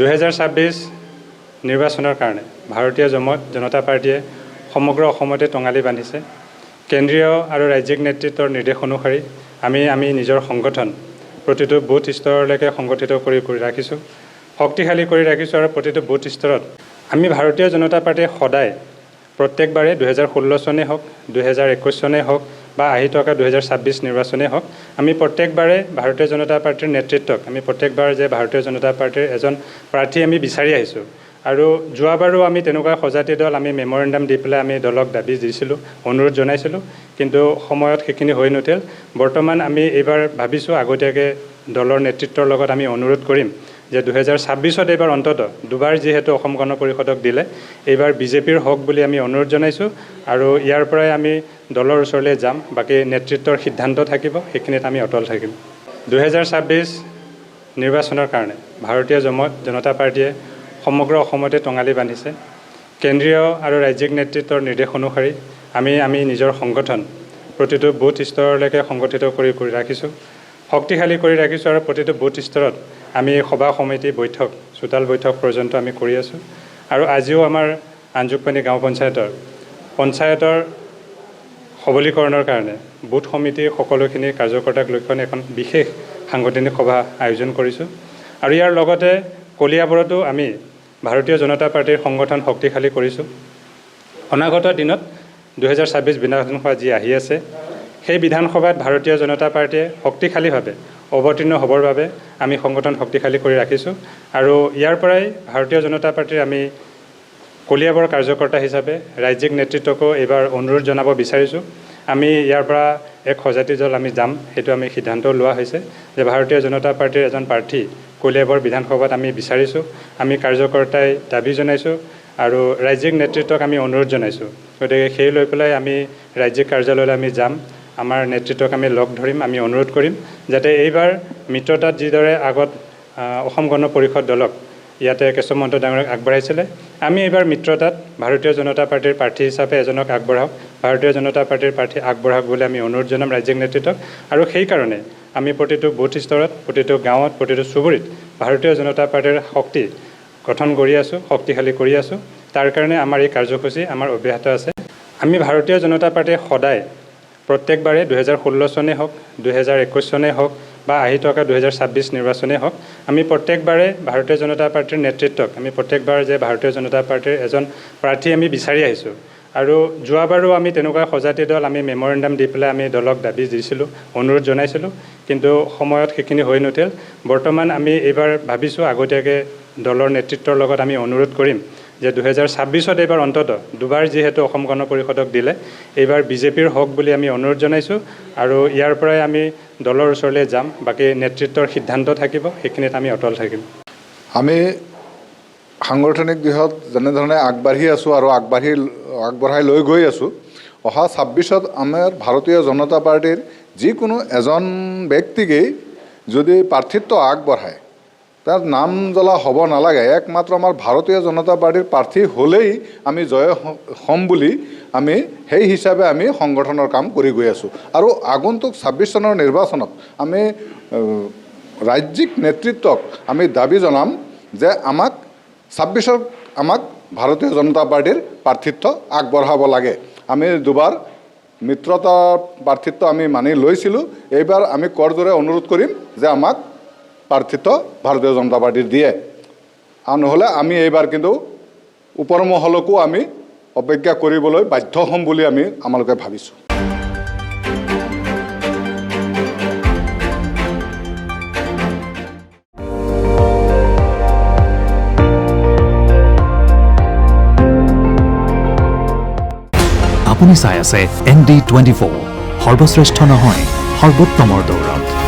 2026 নিৰ্বাচনৰ কাৰণে ভাৰতীয় জনতা পাৰ্টিয়ে সমগ্ৰ অসমতে টঙালি বান্ধিছে। কেন্দ্ৰীয় আৰু ৰাজ্যিক নেতৃত্বৰ নিৰ্দেশ অনুসৰি আমি নিজৰ সংগঠন প্ৰতিটো বুথ স্তৰলৈকে সংগঠিত কৰি ৰাখিছোঁ, শক্তিশালী কৰি ৰাখিছোঁ আৰু প্ৰতিটো বুথ স্তৰত আমি ভাৰতীয় জনতা পাৰ্টিয়ে সদায় প্ৰত্যেকবাৰে 2016 চনেই হওক, 2021 চনেই হওক বা আহি থকা 2026 নিৰ্বাচনেই হওক, আমি প্ৰত্যেকবাৰে ভাৰতীয় জনতা পাৰ্টিৰ নেতৃত্বক আমি প্ৰত্যেকবাৰ যে ভাৰতীয় জনতা পাৰ্টিৰ এজন প্ৰাৰ্থী আমি বিচাৰি আহিছোঁ। আৰু যোৱাবাৰো আমি তেনেকুৱা সজাতি দল আমি মেমৰেণ্ডাম দি পেলাই আমি দলক দাবী দিছিলোঁ, অনুৰোধ জনাইছিলোঁ, কিন্তু সময়ত সেইখিনি হৈ নুঠিল। বৰ্তমান আমি এইবাৰ ভাবিছোঁ আগতীয়াকৈ দলৰ নেতৃত্বৰ লগত আমি অনুৰোধ কৰিম যে 2026 এইবাৰ অন্তত দুবাৰ যিহেতু অসম গণ পৰিষদক দিলে, এইবাৰ বিজেপিৰ হওক বুলি আমি অনুৰোধ জনাইছোঁ আৰু ইয়াৰ পৰাই আমি দলৰ ওচৰলৈ যাম। বাকী নেতৃত্বৰ সিদ্ধান্ত থাকিব, সেইখিনিত আমি অটল থাকিম। 2026 নিৰ্বাচনৰ কাৰণে ভাৰতীয় জনতা পাৰ্টিয়ে সমগ্ৰ অসমতে টঙালি বান্ধিছে। কেন্দ্ৰীয় আৰু ৰাজ্যিক নেতৃত্বৰ নিৰ্দেশ অনুসৰি আমি নিজৰ সংগঠন প্ৰতিটো বুথ স্তৰলৈকে সংগঠিত কৰি ৰাখিছোঁ, শক্তিশালী কৰি ৰাখিছোঁ আৰু প্ৰতিটো বুথ স্তৰত আমি সভা সমিতি বৈঠক, চোতাল বৈঠক পৰ্যন্ত আমি কৰি আছোঁ। আৰু আজিও আমাৰ আঞ্জুকপানী গাঁও পঞ্চায়তৰ সবলীকৰণৰ কাৰণে বুথ সমিতিৰ সকলোখিনি কাৰ্যকৰ্তাক লৈ এখন বিশেষ সাংগঠনিক সভা আয়োজন কৰিছোঁ। আৰু ইয়াৰ লগতে কলিয়াবৰতো আমি ভাৰতীয় জনতা পাৰ্টিৰ সংগঠন শক্তিশালী কৰিছোঁ। অনাগত দিনত 2026 বিধানসভা যি আহি আছে, সেই বিধানসভাত ভাৰতীয় জনতা পাৰ্টিয়ে শক্তিশালীভাৱে অৱতীৰ্ণ হ'বৰ বাবে আমি সংগঠন শক্তিশালী কৰি ৰাখিছোঁ। আৰু ইয়াৰ পৰাই ভাৰতীয় জনতা পাৰ্টিৰ আমি কলিয়াবৰ কাৰ্যকৰ্তা হিচাপে ৰাজ্যিক নেতৃত্বকো এইবাৰ অনুৰোধ জনাব বিচাৰিছোঁ। আমি ইয়াৰ পৰা এক সজাতি দল আমি যাম, সেইটো আমি সিদ্ধান্ত লোৱা হৈছে যে ভাৰতীয় জনতা পাৰ্টিৰ এজন প্ৰাৰ্থী কলিয়াবৰ বিধানসভাত আমি বিচাৰিছোঁ। আমি কাৰ্যকৰ্তাই দাবী জনাইছোঁ আৰু ৰাজ্যিক নেতৃত্বক আমি অনুৰোধ জনাইছোঁ। গতিকে সেই লৈ পেলাই আমি ৰাজ্যিক কাৰ্যালয়লৈ আমি যাম, আমাৰ নেতৃত্বক আমি লগ ধৰিম, আমি অনুৰোধ কৰিম যাতে এইবাৰ মিত্ৰতাত যিদৰে আগত অসম গণ পৰিষদ দলক ইয়াতে কেশৱ মহন্ত ডাঙৰক আগবঢ়াইছিলে, আমি এইবাৰ মিত্ৰতাত ভাৰতীয় জনতা পাৰ্টিৰ প্ৰাৰ্থী হিচাপে এজনক আগবঢ়াওক, ভাৰতীয় জনতা পাৰ্টিৰ প্ৰাৰ্থী আগবঢ়াওক বুলি আমি অনুৰোধ জনাম ৰাজ্যিক নেতৃত্বক। আৰু সেইকাৰণে আমি প্ৰতিটো বুথ স্তৰত, প্ৰতিটো গাঁৱত, প্ৰতিটো চুবুৰীত ভাৰতীয় জনতা পাৰ্টিৰ শক্তি গঠন কৰি আছোঁ, শক্তিশালী কৰি আছোঁ। তাৰ কাৰণে আমাৰ এই কাৰ্যসূচী আমাৰ অব্যাহত আছে। আমি ভাৰতীয় জনতা পাৰ্টিয়ে সদায় প্ৰত্যেকবাৰে 2016 চনেই হওক, 2021 চনেই হওক বা আহি থকা 2026 নিৰ্বাচনেই হওক, আমি প্ৰত্যেকবাৰে ভাৰতীয় জনতা পাৰ্টিৰ নেতৃত্বক আমি প্ৰত্যেকবাৰ যে ভাৰতীয় জনতা পাৰ্টিৰ এজন প্ৰাৰ্থী আমি বিচাৰি আহিছোঁ। আৰু যোৱাবাৰো আমি তেনেকুৱা সজাতি দল আমি মেমৰেণ্ডাম দি পেলাই আমি দলক দাবী দিছিলোঁ, অনুৰোধ জনাইছিলোঁ, কিন্তু সময়ত সেইখিনি হৈ নুঠিল। বৰ্তমান আমি এইবাৰ ভাবিছোঁ আগতীয়াকৈ দলৰ নেতৃত্বৰ লগত আমি অনুৰোধ কৰিম যে 2026 এইবাৰ অন্তত দুবাৰ যিহেতু অসম গণ পৰিষদক দিলে, এইবাৰ বিজেপিৰ হওক বুলি আমি অনুৰোধ জনাইছোঁ আৰু ইয়াৰ পৰাই আমি দলৰ ওচৰলৈ যাম। বাকী নেতৃত্বৰ সিদ্ধান্ত থাকিব, সেইখিনিত আমি অটল থাকিম। আমি সাংগঠনিক দিশত যেনেধৰণে আগবাঢ়ি আছোঁ আৰু আগবঢ়াই লৈ গৈ আছোঁ, অহা 26ত আমাৰ ভাৰতীয় জনতা পাৰ্টিৰ যিকোনো এজন ব্যক্তিকেই যদি প্ৰাৰ্থিত্ব আগবঢ়ায়, তাৰ নাম জ্বলা হ'ব নালাগে, একমাত্ৰ আমাৰ ভাৰতীয় জনতা পাৰ্টিৰ প্ৰাৰ্থী হ'লেই আমি জয় হ'ম বুলি আমি সেই হিচাপে আমি সংগঠনৰ কাম কৰি গৈ আছোঁ। আৰু আগন্তুক 26 চনৰ নিৰ্বাচনত আমি ৰাজ্যিক নেতৃত্বক আমি দাবী জনাম যে আমাক 26ত আমাক ভাৰতীয় জনতা পাৰ্টিৰ প্ৰাৰ্থিত্ব আগবঢ়াব লাগে। আমি দুবাৰ মিত্ৰতাৰ প্ৰাৰ্থিত্ব আমি মানি লৈছিলোঁ, এইবাৰ আমি কৰজোৰে অনুৰোধ কৰিম যে আমাক প্ৰাৰ্থিত্ব ভাৰতীয় জনতা পাৰ্টিৰ দিয়ে। আৰু নহ'লে আমি এইবাৰ কিন্তু ওপৰ মহলকো আমি অপেক্ষা কৰিবলৈ বাধ্য হ'ম বুলি আমালোকে ভাবিছোঁ। আপুনি চাই আছে ND24, সৰ্বশ্ৰেষ্ঠ নহয় সৰ্বোত্তমৰ দৌৰত।